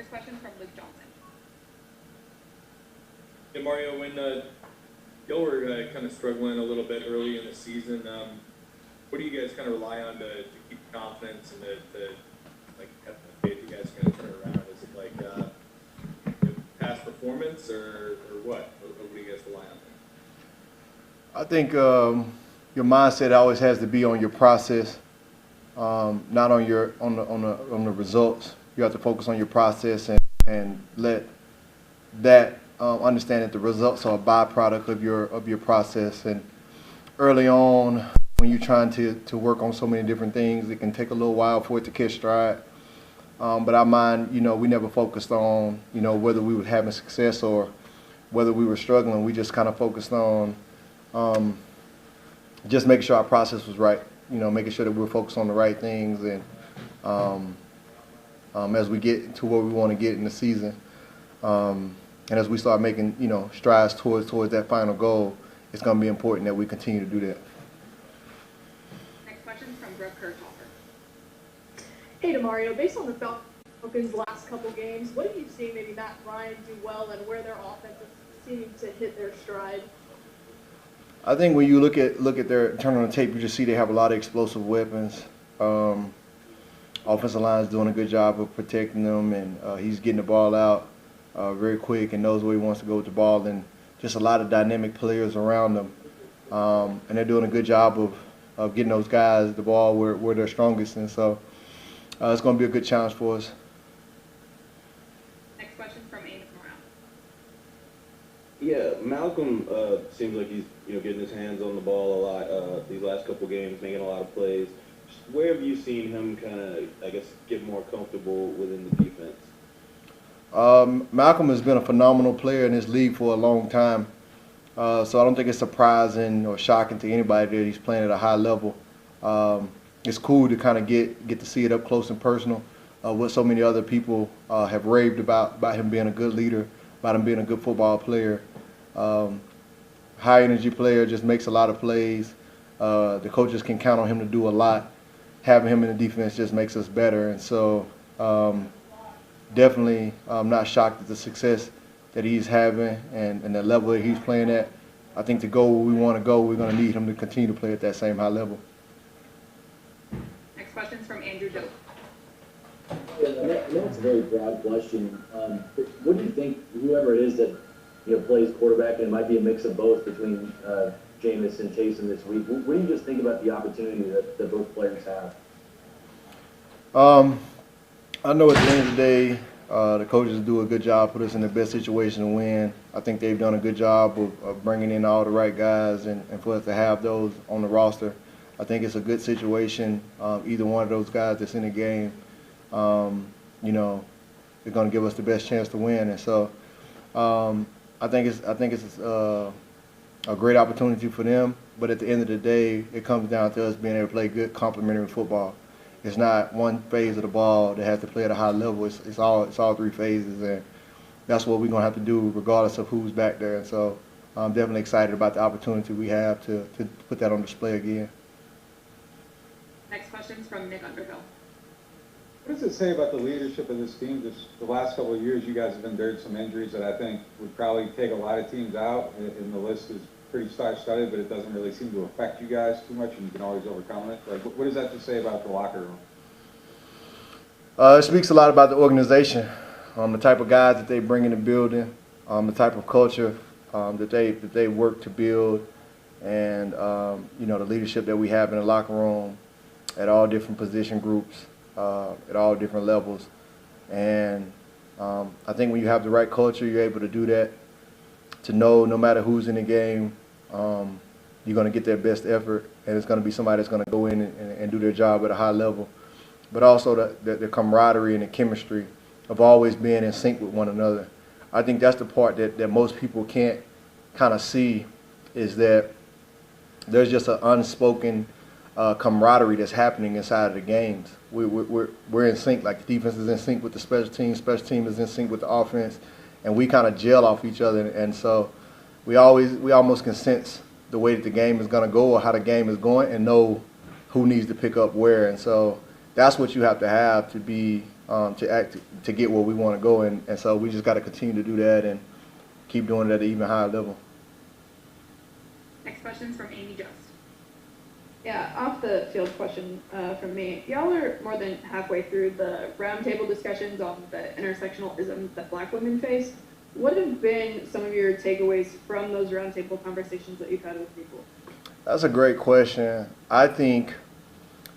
First question from Luke Johnson. Yeah, Mario, when y'all were kind of struggling a little bit early in the season, what do you guys kind of rely on to keep confidence and to like have the faith you guys are going to turn it around? Is it like past performance or what? What do you guys rely on there? I think your mindset always has to be on your process, not on the results. You have to focus on your process and let that understand that the results are a byproduct of your process. And early on, when you're trying to work on so many different things, it can take a little while for it to catch stride. But our mind, we never focused on, whether we were having success or whether we were struggling. We just kind of focused on just making sure our process was right, making sure that we were focused on the right things. And as we get to where we want to get in the season, and as we start making, strides towards that final goal, it's going to be important that we continue to do that. Next question from Brooke Kertoffer. Hey, Mario, based on the Falcons' last couple games, what have you seen maybe Matt Ryan do well and where their offense is seeming to hit their stride? I think when you look at their turn on the tape, you just see they have a lot of explosive weapons. Offensive line is doing a good job of protecting them, and he's getting the ball out very quick and knows where he wants to go with the ball, and just a lot of dynamic players around them. And they're doing a good job of getting those guys the ball where they're strongest, and so it's going to be a good challenge for us. Next question from Amos Morale. Yeah, Malcolm seems like he's getting his hands on the ball a lot these last couple games, making a lot of plays. Where have you seen him kind of, I guess, get more comfortable within the defense? Malcolm has been a phenomenal player in this league for a long time, so I don't think it's surprising or shocking to anybody that he's playing at a high level. It's cool to kind of get to see it up close and personal. What so many other people have raved about him being a good leader, about him being a good football player. High energy player, just makes a lot of plays. The coaches can count on him to do a lot. Having him in the defense just makes us better, and so definitely I'm not shocked at the success that he's having and the level that he's playing at. I think to go where we want to go, we're going to need him to continue to play at that same high level. Next question is from Andrew Dope. Yeah, I know it's a very broad question. But what do you think, whoever it is that plays quarterback, and it might be a mix of both between Jameis and Taysom this week, what do you just think about the opportunity that both players have? I know at the end of the day, the coaches do a good job, put us in the best situation to win. I think they've done a good job of bringing in all the right guys, and for us to have those on the roster, I think it's a good situation. Either one of those guys that's in the game, they're going to give us the best chance to win. And so I think it's a great opportunity for them. But at the end of the day, it comes down to us being able to play good complementary football. It's not one phase of the ball that has to play at a high level. It's all three phases, and that's what we're going to have to do regardless of who's back there. And so I'm definitely excited about the opportunity we have to put that on display again. Next question is from Nick Underhill. What does it say about the leadership of this team? Just the last couple of years, you guys have endured some injuries that I think would probably take a lot of teams out, and the list is pretty star-studded, but it doesn't really seem to affect you guys too much, and you can always overcome it. Like, what does that just say about the locker room? It speaks a lot about the organization, the type of guys that they bring in the building, the type of culture that they work to build, and the leadership that we have in the locker room at all different position groups, at all different levels. And I think when you have the right culture, you're able to do that, to know no matter who's in the game, you're going to get their best effort, and it's going to be somebody that's going to go in and do their job at a high level. But also the camaraderie and the chemistry of always being in sync with one another. I think that's the part that most people can't kind of see, is that there's just an unspoken camaraderie that's happening inside of the games. We're in sync, like the defense is in sync with the special team is in sync with the offense, and we kind of gel off each other. And so we almost can sense the way that the game is going to go or how the game is going, and know who needs to pick up where. And so that's what you have to be to get where we want to go, and so we just got to continue to do that and keep doing it at an even higher level. Next question is from Amy Just. Yeah, off the field question from me. Y'all are more than halfway through the roundtable discussions on the intersectional isms that Black women face. What have been some of your takeaways from those roundtable conversations that you've had with people? That's a great question. I think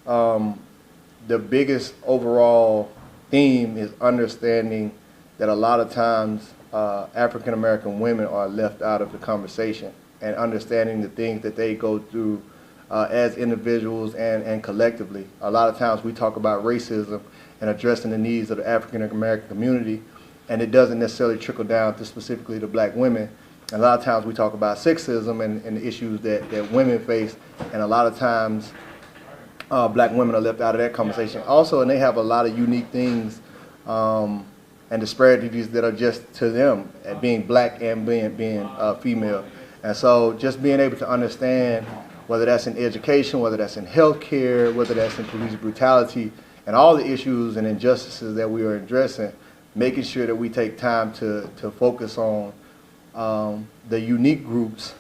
the biggest overall theme is understanding that a lot of times African American women are left out of the conversation, and understanding the things that they go through as individuals and collectively. A lot of times we talk about racism and addressing the needs of the African American community, and it doesn't necessarily trickle down to specifically to Black women. And a lot of times we talk about sexism and the issues that women face, and a lot of times Black women are left out of that conversation also, and they have a lot of unique things and disparities that are just to them, at being Black and being female. And so just being able to understand, whether that's in education, whether that's in healthcare, whether that's in police brutality, and all the issues and injustices that we are addressing, making sure that we take time to focus on the unique groups,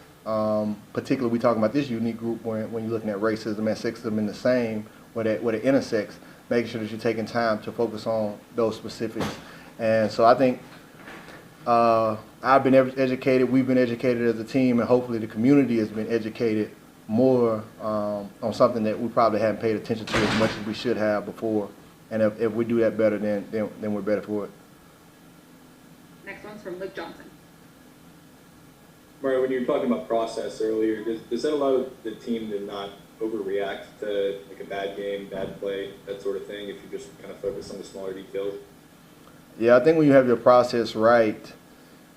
particularly we talking about this unique group when you're looking at racism and sexism in the same, where it intersects, making sure that you're taking time to focus on those specifics. And so I think I've been educated, we've been educated as a team, and hopefully the community has been educated more on something that we probably haven't paid attention to as much as we should have before. And if we do that better, then we're better for it. Next one's from Luke Johnson. Mario, when you were talking about process earlier, does that allow the team to not overreact to like a bad game, bad play, that sort of thing, if you just kind of focus on the smaller details? Yeah, I think when you have your process right,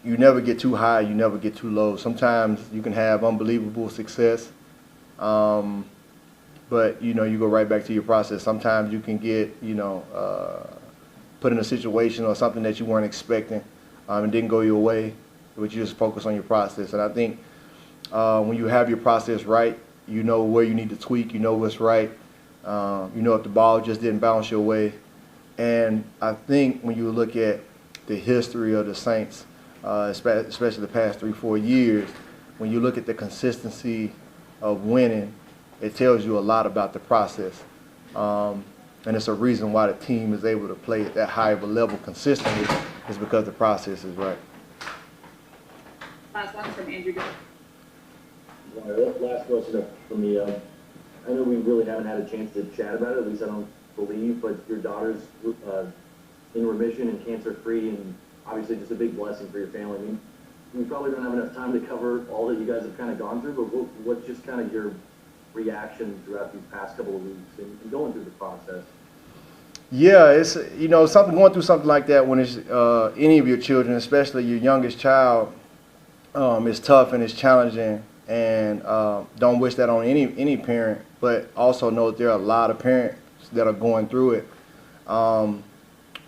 you never get too high, you never get too low. Sometimes you can have unbelievable success, but you go right back to your process. Sometimes you can get put in a situation or something that you weren't expecting and didn't go your way, but you just focus on your process. And I think when you have your process right, you know where you need to tweak, you know what's right, if the ball just didn't bounce your way. And I think when you look at the history of the Saints, especially the past 3-4 years, when you look at the consistency of winning, it tells you a lot about the process. And it's a reason why the team is able to play at that high of a level consistently, is because the process is right. Last one's from Andrew Gill. Last question from me. I know we really haven't had a chance to chat about it, at least I don't believe, but your daughter's in remission and cancer-free, and obviously just a big blessing for your family. I mean, we probably don't have enough time to cover all that you guys have kind of gone through, but what's just kind of your reaction throughout these past couple of weeks and going through the process? Yeah, it's something, going through something like that when it's any of your children, especially your youngest child, it's tough and it's challenging, and don't wish that on any parent, but also know that there are a lot of parents that are going through it.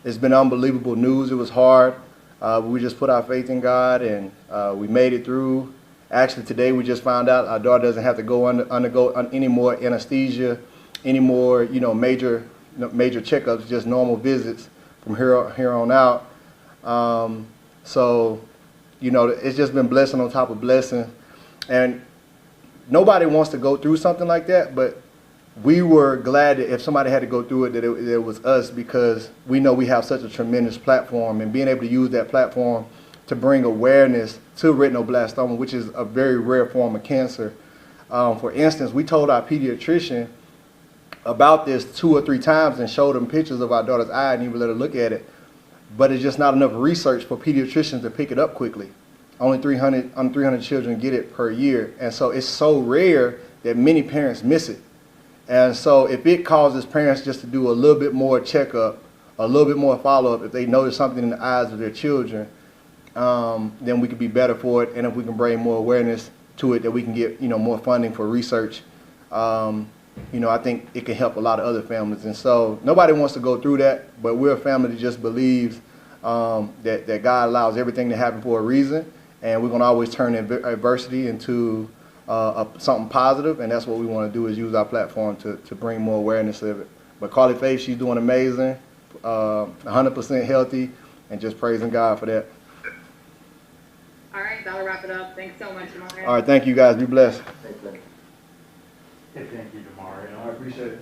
It's been unbelievable news. It was hard. We just put our faith in God, and we made it through. Actually, today we just found out our daughter doesn't have to undergo any more anesthesia, any more major checkups, just normal visits from here on out. So it's just been blessing on top of blessing, and nobody wants to go through something like that, but we were glad that if somebody had to go through it, that it was us, because we know we have such a tremendous platform, and being able to use that platform to bring awareness to retinoblastoma, which is a very rare form of cancer. For instance, we told our pediatrician about this 2 or 3 times and showed him pictures of our daughter's eye and even let her look at it, but it's just not enough research for pediatricians to pick it up quickly. Only 300 children get it per year, and so it's so rare that many parents miss it. And so if it causes parents just to do a little bit more checkup, a little bit more follow-up, if they notice something in the eyes of their children, then we could be better for it. And if we can bring more awareness to it, that we can get more funding for research, I think it can help a lot of other families. And so nobody wants to go through that, but we're a family that just believes that God allows everything to happen for a reason, and we're going to always turn adversity into something positive, and that's what we want to do, is use our platform to bring more awareness of it. But Carly Faith, she's doing amazing. 100% healthy, and just praising God for that. All right, that'll wrap it up. Thanks so much, Mario. All right, thank you guys. Be blessed. Hey, thank you, Demario. I appreciate it.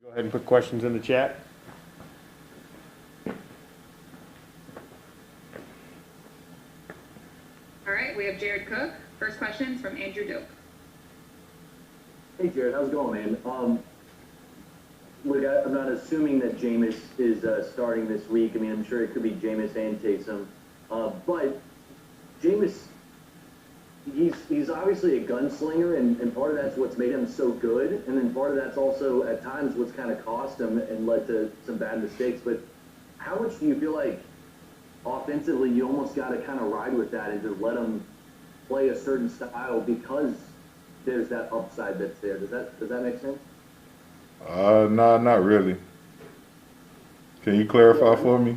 Go ahead and put questions in the chat. All right, we have Jared Cook First question is from Andrew Doak. Hey Jared, how's it going, man? Look, I'm not assuming that Jameis is starting this week. I mean, I'm sure it could be Jameis and Taysom, but Jameis, he's obviously a gunslinger, and part of that's what's made him so good, and then part of that's also at times what's kind of cost him and led to some bad mistakes. But how much do you feel like offensively you almost got to kind of ride with that and just let him play a certain style because there's that upside that's there? Does that make sense? No, not really. Can you clarify for me?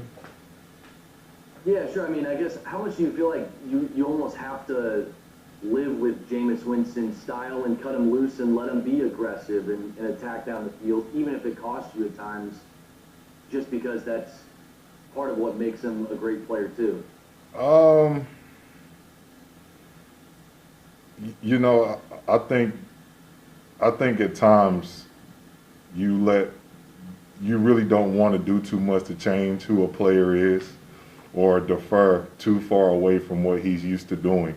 Yeah, sure. I mean, I guess how much do you feel like you almost have to live with Jameis Winston's style and cut him loose and let him be aggressive and attack down the field, even if it costs you at times, just because that's part of what makes him a great player too? You know, I think at times you really don't want to do too much to change who a player is or defer too far away from what he's used to doing.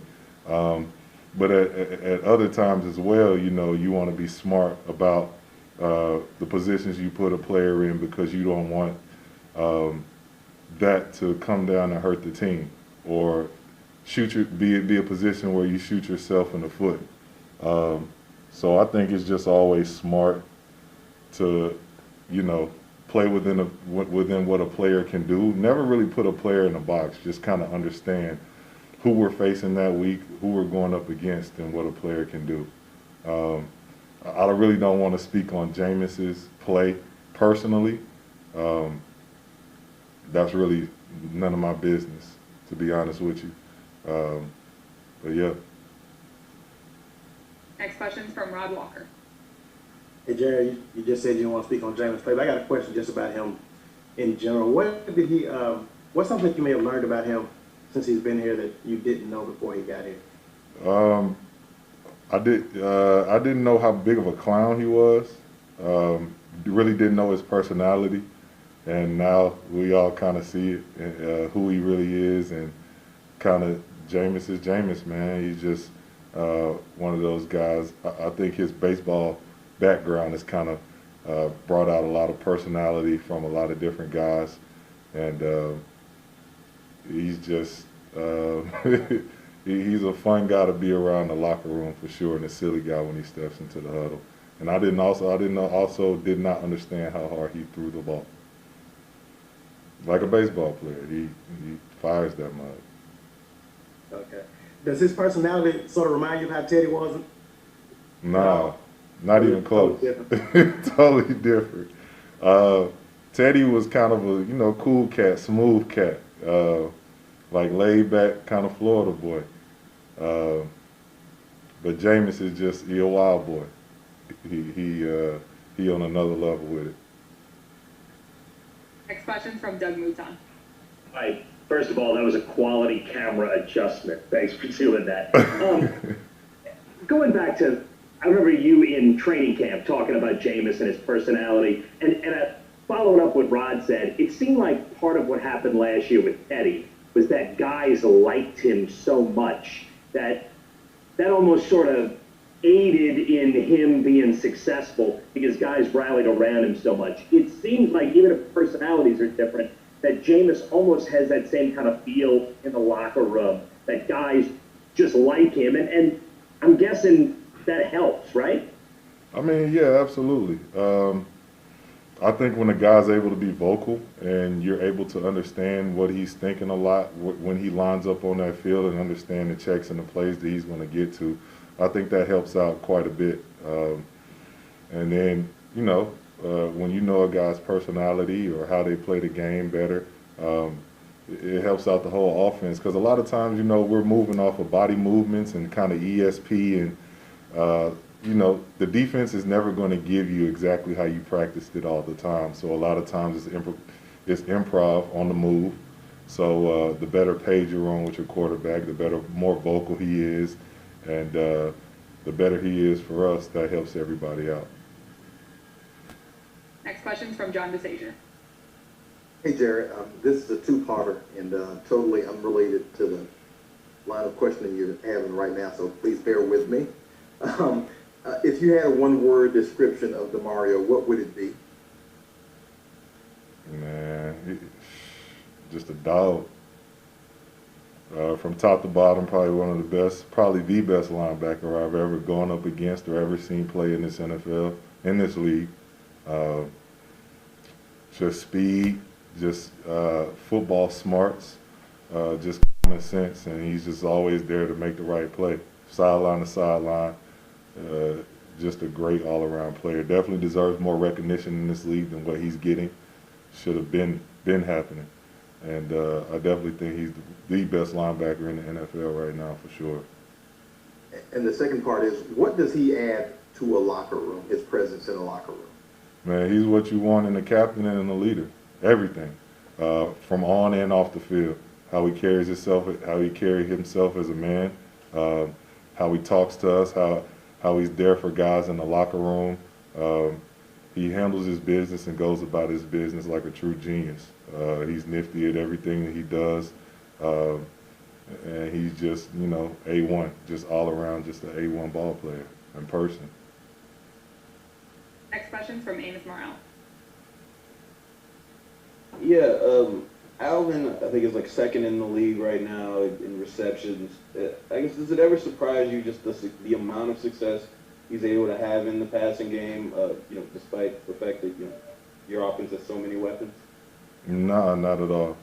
But at other times as well, you know, you want to be smart about the positions you put a player in, because you don't want that to come down and hurt the team, or be a position where you shoot yourself in the foot. So I think it's just always smart to, you know, play within what a player can do. Never really put a player in a box. Just kind of understand who we're facing that week, who we're going up against, and what a player can do. I really don't want to speak on Jameis's play personally. That's really none of my business, to be honest with you. But yeah. Next question is from Rod Walker. Hey, Jerry, you just said you don't want to speak on Jameis' play, but I got a question just about him in general. What's something you may have learned about him since he's been here that you didn't know before he got here? I didn't know how big of a clown he was. Really didn't know his personality, and now we all kind of see it, who he really is, and kind of Jameis is Jameis, man. He's just one of those guys. I think his baseball background has kind of brought out a lot of personality from a lot of different guys, and he's just he's a fun guy to be around the locker room for sure, and a silly guy when he steps into the huddle. And I did not understand how hard he threw the ball. Like a baseball player, he fires that much. Okay. Does his personality sort of remind you of how Teddy was? No, not even close. Totally different. Teddy was kind of a cool cat, smooth cat, like laid back kind of Florida boy. But Jameis is just a wild boy. He on another level with it. Next question from Doug Mouton. Hi. First of all, that was a quality camera adjustment. Thanks for doing that. Going back to, I remember you in training camp talking about Jameis and his personality, and following up what Rod said, it seemed like part of what happened last year with Teddy was that guys liked him so much that almost sort of aided in him being successful because guys rallied around him so much. It seems like even if personalities are different, that Jameis almost has that same kind of feel in the locker room, that guys just like him, and I'm guessing that helps, right? I mean, yeah, absolutely. I think when a guy's able to be vocal and you're able to understand what he's thinking a lot when he lines up on that field and understand the checks and the plays that he's going to get to, I think that helps out quite a bit. And then, when you know a guy's personality or how they play the game better, it helps out the whole offense. Because a lot of times, we're moving off of body movements and kind of ESP, and the defense is never going to give you exactly how you practiced it all the time. So a lot of times it's improv on the move. So the better page you're on with your quarterback, the more vocal he is, and the better he is for us, that helps everybody out. Next question is from John DeSager. Hey, Jared. This is a two-parter and totally unrelated to line of questioning you're having right now, so please bear with me. If you had a one-word description of DeMario, what would it be? Man, just a dog. From top to bottom, probably one of the best, probably the best linebacker I've ever gone up against or ever seen play in this NFL, in this league. Just speed, just football smarts, just common sense, and he's just always there to make the right play. Sideline to sideline, just a great all-around player. Definitely deserves more recognition in this league than what he's getting. Should have been happening. And I definitely think he's the best linebacker in the NFL right now, for sure. And the second part is, what does he add to a locker room, his presence in a locker room? Man, he's what you want in a captain and in a leader. Everything, from on and off the field. How he carries himself, how he carries himself as a man, how he talks to us, how he's there for guys in the locker room. He handles his business and goes about his business like a true genius. He's nifty at everything that he does, and he's just, you know, A1, just all around, just an A1 ball player in person. Next question from Amos Morrell. Yeah, Alvin, I think, is like second in the league right now in receptions. I guess, does it ever surprise you just the amount of success he's able to have in the passing game, you know, despite the fact that, you know, your offense has so many weapons? Nah, not at all.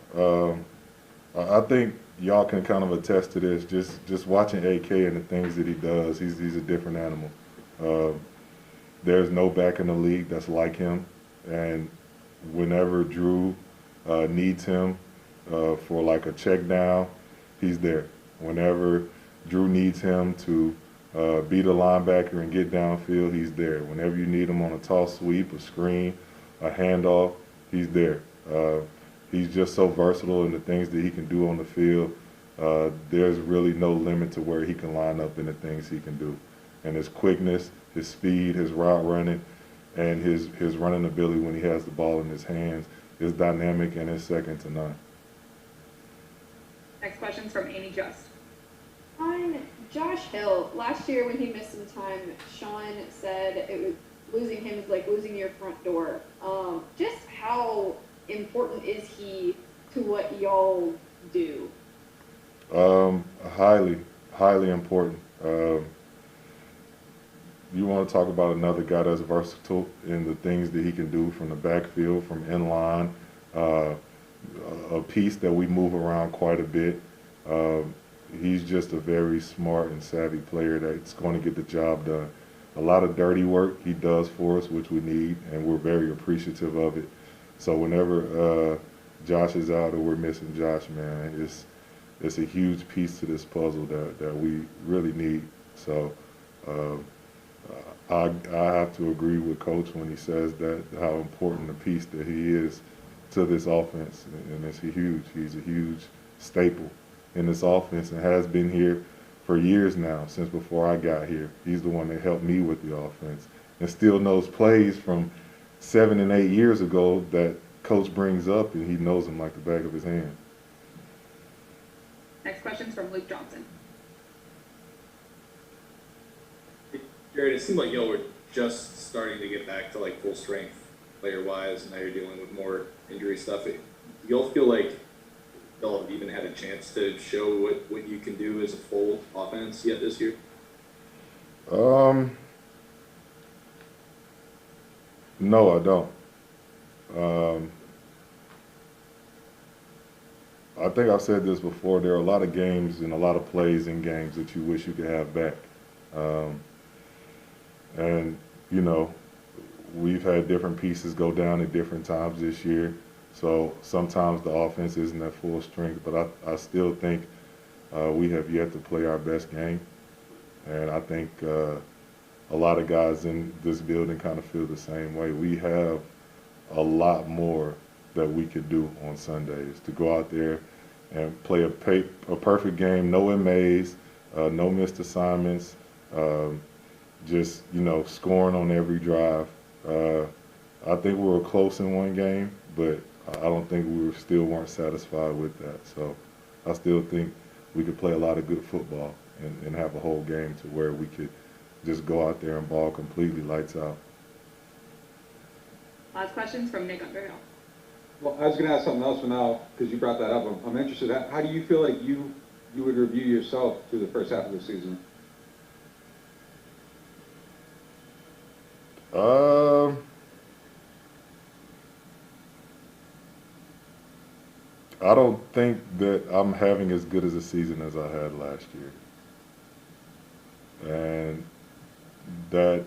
I think y'all can kind of attest to this. Just watching AK and the things that he does, he's a different animal. There's no back in the league that's like him, and whenever Drew needs him for like a check down, he's there. Whenever Drew needs him to be the linebacker and get downfield, he's there. Whenever you need him on a toss sweep, a screen, a handoff, he's there. He's just so versatile in the things that he can do on the field. There's really no limit to where he can line up and the things he can do. And his quickness, his speed, his route running, and his running ability when he has the ball in his hands is dynamic and is second to none. Next question's from Amy Just. On Josh Hill, last year when he missed some time, Sean said it was losing him is like losing your front door. Just how important is he to what y'all do? Highly important. You want to talk about another guy that's versatile in the things that he can do from the backfield, from inline, a piece that we move around quite a bit. He's just a very smart and savvy player that's going to get the job done. A lot of dirty work he does for us, which we need, and we're very appreciative of it. So whenever Josh is out or we're missing Josh, man, it's a huge piece to this puzzle that we really need. So I have to agree with Coach when he says that how important a piece that he is to this offense, and it's huge. He's a huge staple in this offense and has been here for years now, since before I got here. He's the one that helped me with the offense and still knows plays from 7 and 8 years ago that Coach brings up, and he knows them like the back of his hand. Next question's from Luke Johnson. Jared, it seemed like y'all were just starting to get back to like full strength player-wise, and now you're dealing with more injury stuff. Do y'all feel like y'all have even had a chance to show what you can do as a full offense yet this year? No, I don't. I think I've said this before. There are a lot of games and a lot of plays in games that you wish you could have back. And, you know, we've had different pieces go down at different times this year. So sometimes the offense isn't at full strength, but I still think we have yet to play our best game. And I think a lot of guys in this building kind of feel the same way. We have a lot more that we could do on Sundays, to go out there and play a perfect game, no MAs, no missed assignments, just, you know, scoring on every drive. I think we were close in one game, but I don't think we still weren't satisfied with that. So I still think we could play a lot of good football and have a whole game to where we could just go out there and ball completely lights out. Last questions from Nick Underhill. Well, I was going to ask something else, but now, because you brought that up, I'm interested. How do you feel like you would review yourself through the first half of the season? I don't think that I'm having as good as a season as I had last year. And that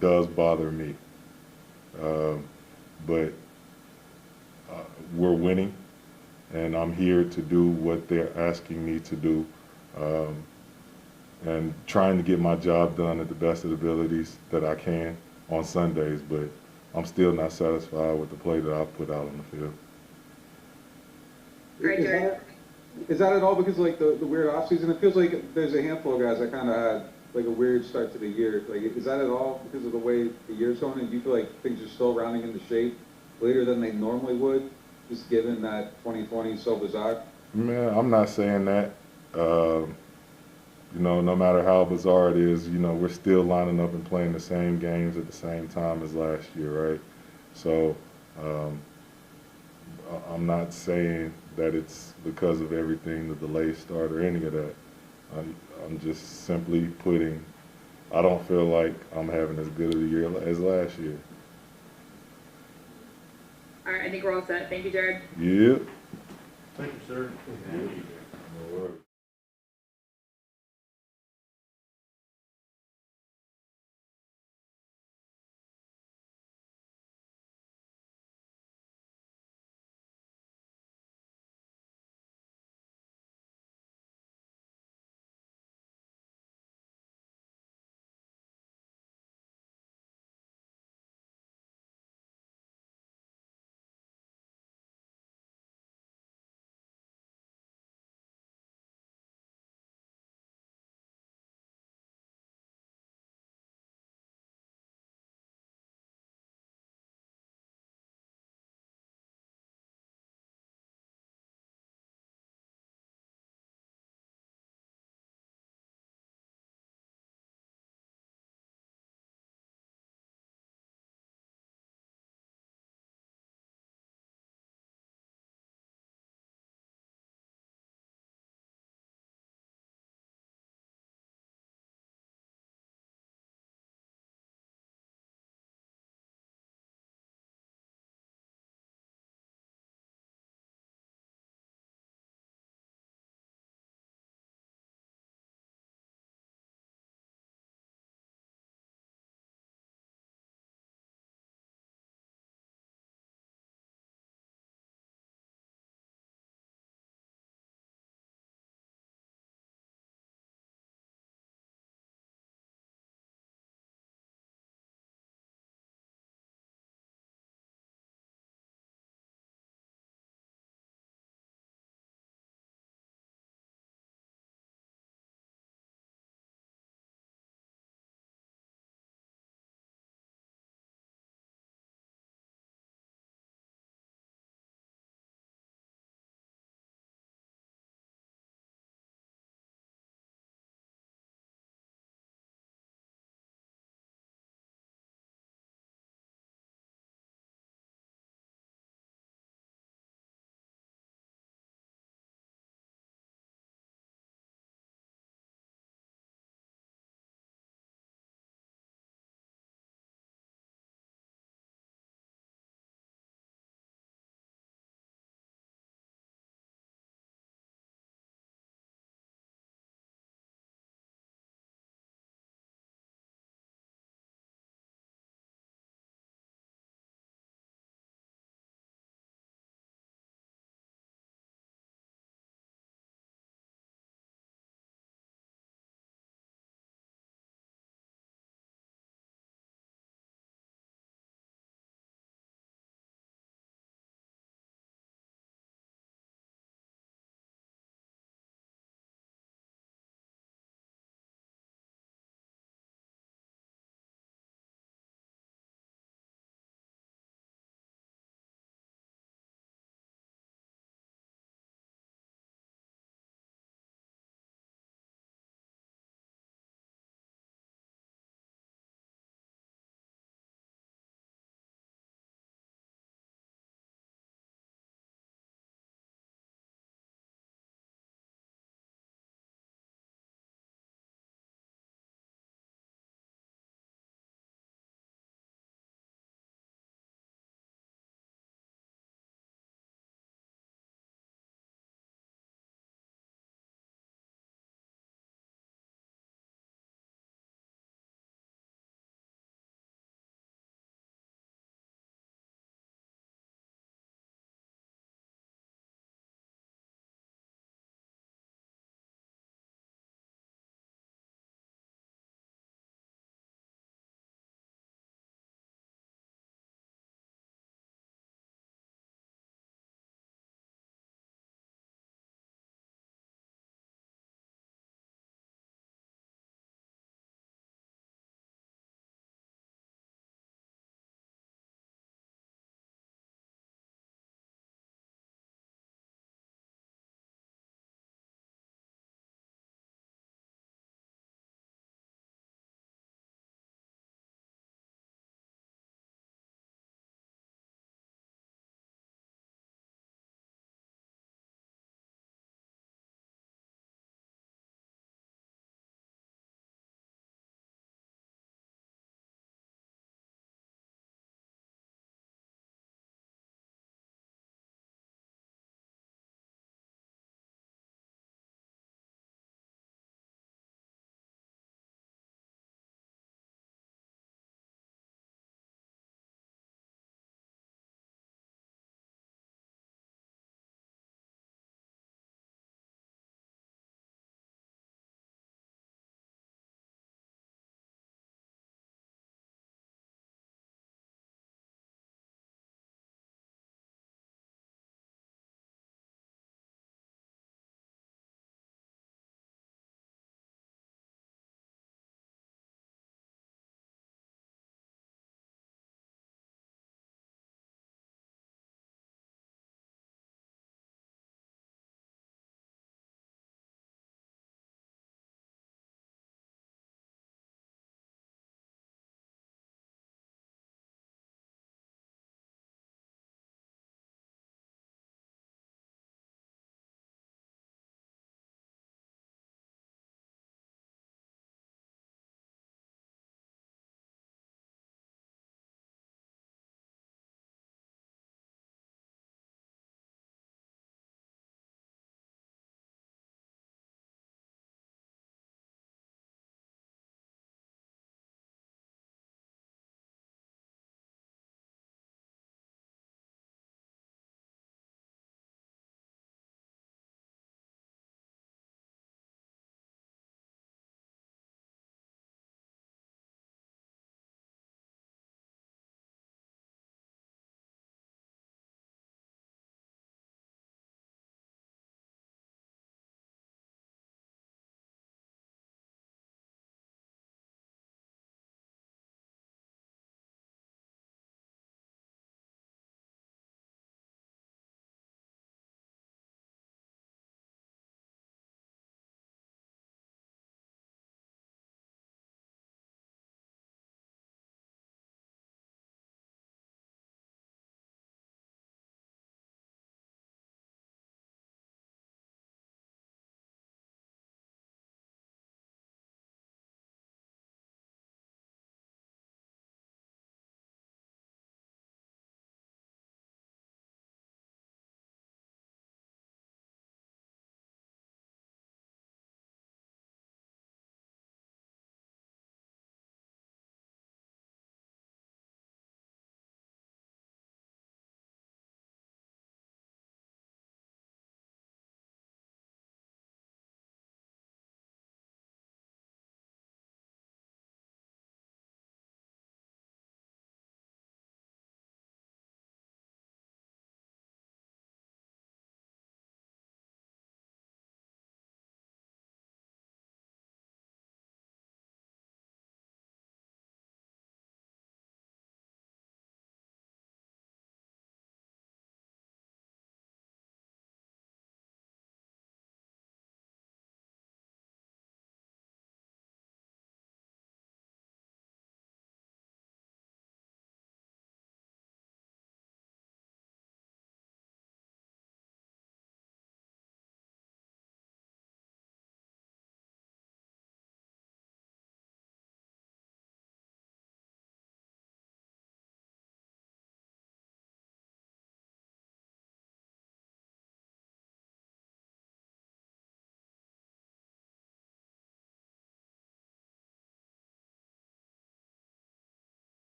does bother me. But we're winning, and I'm here to do what they're asking me to do, and trying to get my job done at the best of the abilities that I can on Sundays, but I'm still not satisfied with the play that I've put out on the field. Great, Jared. Is that at all because like the weird offseason? It feels like there's a handful of guys that kind of had like a weird start to the year. Like, is that at all because of the way the year's going? And do you feel like things are still rounding into shape later than they normally would, just given that 2020 is so bizarre? Man, I'm not saying that. You know, no matter how bizarre it is, you know, we're still lining up and playing the same games at the same time as last year, right? So I'm not saying that it's because of everything, the delayed start or any of that. I'm just simply putting, I don't feel like I'm having as good of a year as last year. All right, I think we're all set. Thank you, Jared. Yep. Thank you, sir. No worries.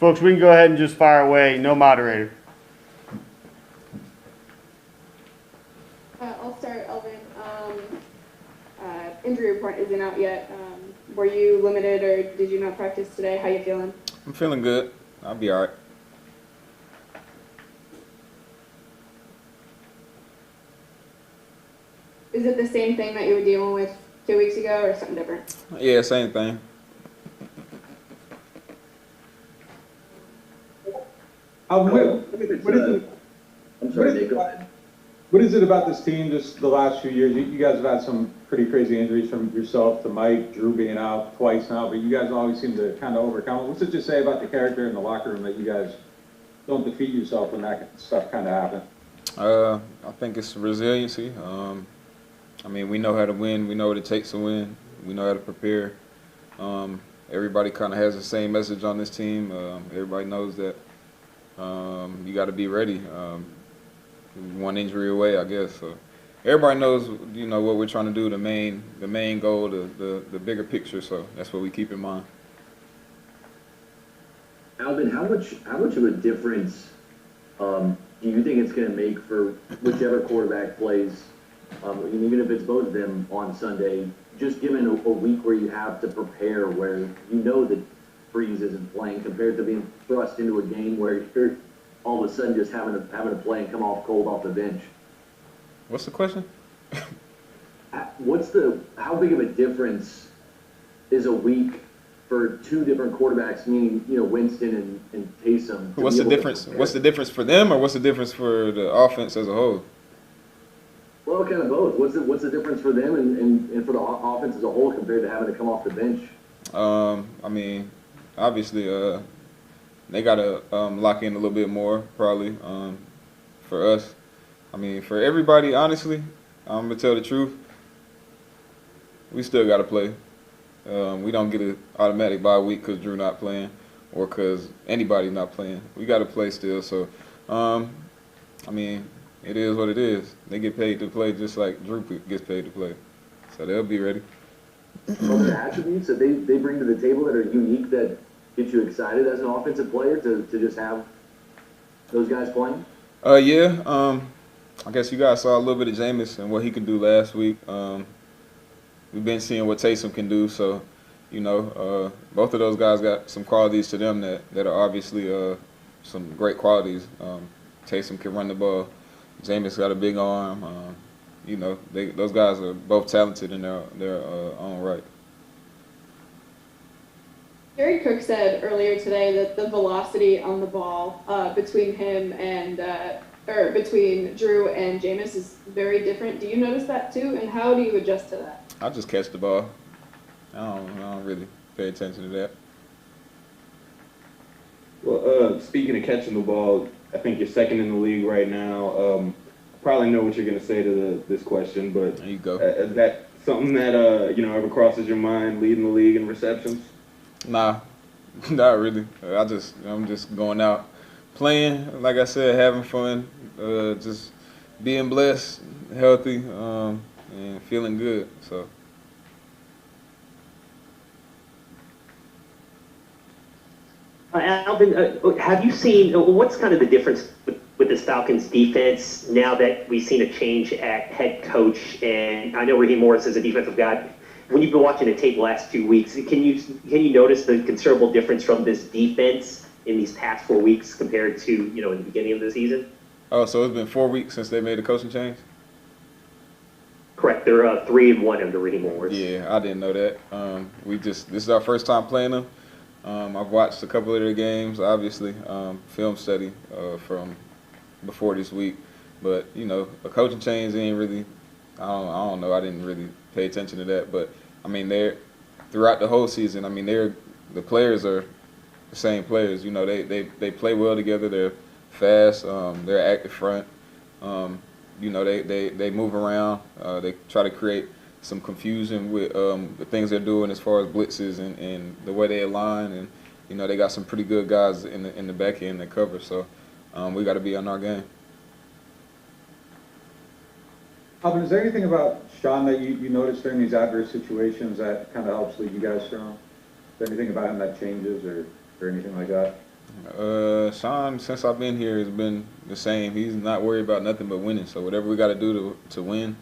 Folks, we can go ahead and just fire away. No moderator. I'll start, Elvin. Injury report isn't out yet. Were you limited or did you not practice today? How you feeling? I'm feeling good. I'll be all right. Is it the same thing that you were dealing with 2 weeks ago or something different? Yeah, same thing. What is it about this team just the last few years? You guys have had some pretty crazy injuries from yourself to Mike, Drew being out twice now, but you guys always seem to kind of overcome it. What's it just say about the character in the locker room that you guys don't defeat yourself when that stuff kind of happens? I think it's resiliency. I mean, we know how to win. We know what it takes to win. We know how to prepare. Everybody kind of has the same message on this team. Everybody knows that you got to be ready. One injury away, I guess. So everybody knows, what we're trying to do. The main goal, the bigger picture. So that's what we keep in mind. Alvin, how much of a difference do you think it's going to make for whichever quarterback plays, and even if it's both of them on Sunday, just given a week where you have to prepare, where that Breeze isn't playing, compared to being thrust into a game where you're all of a sudden just having to play and come off cold off the bench? What's the question? How big of a difference is a week for two different quarterbacks, meaning Winston and Taysom? What's the difference? What's the difference for them, or what's the difference for the offense as a whole? Well, kind of both. What's the difference for them and for the offense as a whole compared to having to come off the bench? I mean, obviously, they got to lock in a little bit more, probably, for us. I mean, for everybody, honestly, I'm going to tell the truth, we still got to play. We don't get an automatic bye week because Drew not playing or because anybody's not playing. We got to play still. So, I mean, it is what it is. They get paid to play just like Drew gets paid to play. So they'll be ready. Are there attributes that they bring to the table that are unique that get you excited as an offensive player to just have those guys playing? Yeah. I guess you guys saw a little bit of Jameis and what he could do last week. We've been seeing what Taysom can do, so both of those guys got some qualities to them that are obviously some great qualities. Taysom can run the ball. Jameis got a big arm. Those guys are both talented in their own right. Jared Cook said earlier today that the velocity on the ball between him and between Drew and Jameis is very different. Do you notice that too, and how do you adjust to that? I just catch the ball. I don't really pay attention to that. Well, speaking of catching the ball, I think you're second in the league right now. Probably know what you're going to say to this question, but there you go. Is that something that ever crosses your mind, leading the league in receptions? Nah, not really. I'm just going out, playing, like I said, having fun, just being blessed, healthy, and feeling good. So. Alvin, have you seen what's kind of the difference with this Falcons defense now that we've seen a change at head coach? And I know Raheem Morris is a defensive guy. When you've been watching the tape the last 2 weeks, can you notice the considerable difference from this defense in these past 4 weeks compared to in the beginning of the season? Oh, so it's been 4 weeks since they made a coaching change? Correct. They're 3-1 under Raheem Morris. Yeah, I didn't know that. This is our first time playing them. I've watched a couple of their games, obviously, film study from before this week. But a coaching change ain't really. I don't know. I didn't really pay attention to that. But I mean, they're throughout the whole season. I mean, the players are the same players. They play well together. They're fast. They're active front. They move around. They try to create some confusion with the things they're doing as far as blitzes and the way they align. And they got some pretty good guys in the back end that cover. So we got to be on our game. Alvin, is there anything about Sean that you noticed during these adverse situations that kind of helps lead you guys strong? Is there anything about him that changes or anything like that? Sean, since I've been here, has been the same. He's not worried about nothing but winning. So whatever we got to do to win,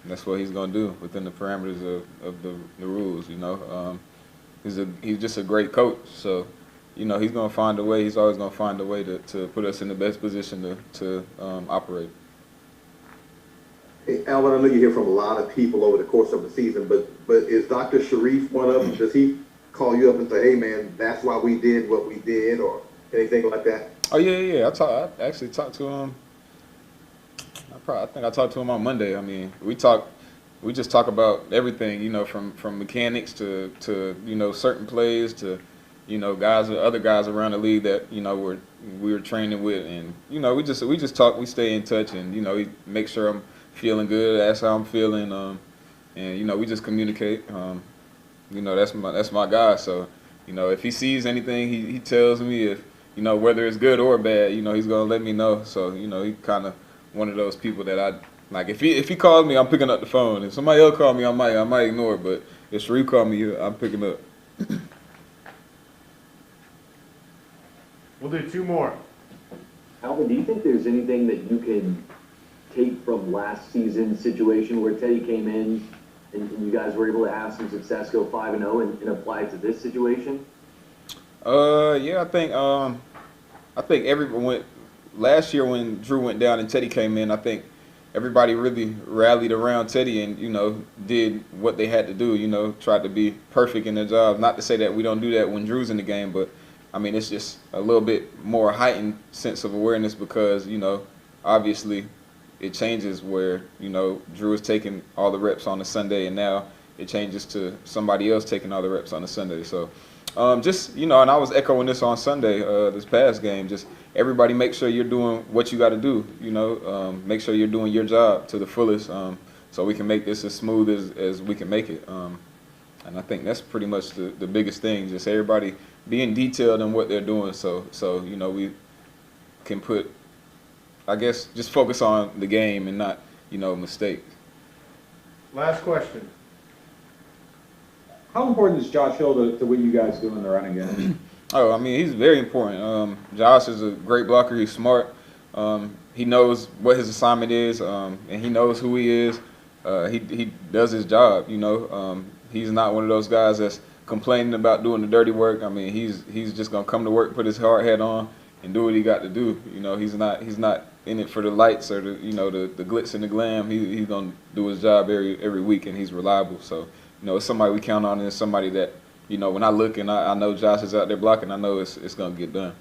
that's what he's gonna do within the parameters of the rules. You know, he's just a great coach. So, you know, he's gonna find a way. He's always gonna find a way to put us in the best position to operate. Hey, Alvin, I know you hear from a lot of people over the course of the season, but is Dr. Sharif one of them? Does he call you up and say, "Hey, man, that's why we did what we did," or anything like that? Oh yeah. I actually talked to him. I think I talked to him on Monday. I mean, we just talk about everything, you know, from mechanics to you know, certain plays to, you know, other guys around the league that, you know, we were training with, and, you know, we just talk, we stay in touch, and, you know, he make sure I'm feeling good, ask how I'm feeling, and, you know, we just communicate. You know, that's my guy. So, you know, if he sees anything, he tells me. If, you know, whether it's good or bad, you know, he's gonna let me know. So, you know, he kind of one of those people that I like. If he calls me, I'm picking up the phone. If somebody else calls me, I might ignore it. But if Sharif called me, I'm picking up. We'll do two more. Alvin, do you think there's anything that you can take from last season's situation where Teddy came in and you guys were able to have some success, go 5-0, and apply it to this situation? Yeah, I think everyone last year when Drew went down and Teddy came in, I think everybody really rallied around Teddy and, you know, did what they had to do, you know, tried to be perfect in their job. Not to say that we don't do that when Drew's in the game, but I mean, it's just a little bit more heightened sense of awareness because, you know, obviously it changes where, you know, Drew is taking all the reps on a Sunday, and now it changes to somebody else taking all the reps on a Sunday. So just, you know, and I was echoing this on Sunday, this past game, just everybody make sure you're doing what you got to do, you know, make sure you're doing your job to the fullest so we can make this as smooth as we can make it. And I think that's pretty much the biggest thing, just everybody being detailed in what they're doing so you know, we can put, I guess, just focus on the game and not, you know, mistakes. Last question. How important is Josh Hill to what you guys do in the running game? Oh, I mean, he's very important. Josh is a great blocker. He's smart. He knows what his assignment is, and he knows who he is. He does his job, you know. He's not one of those guys that's complaining about doing the dirty work. I mean, he's just gonna come to work, put his hard hat on, and do what he got to do. You know, he's not in it for the lights or the, you know, the glitz and the glam. He's gonna do his job every week, and he's reliable. So, you know, it's somebody we count on, and it's somebody that, you know, when I look and I know Josh is out there blocking, I know it's gonna get done.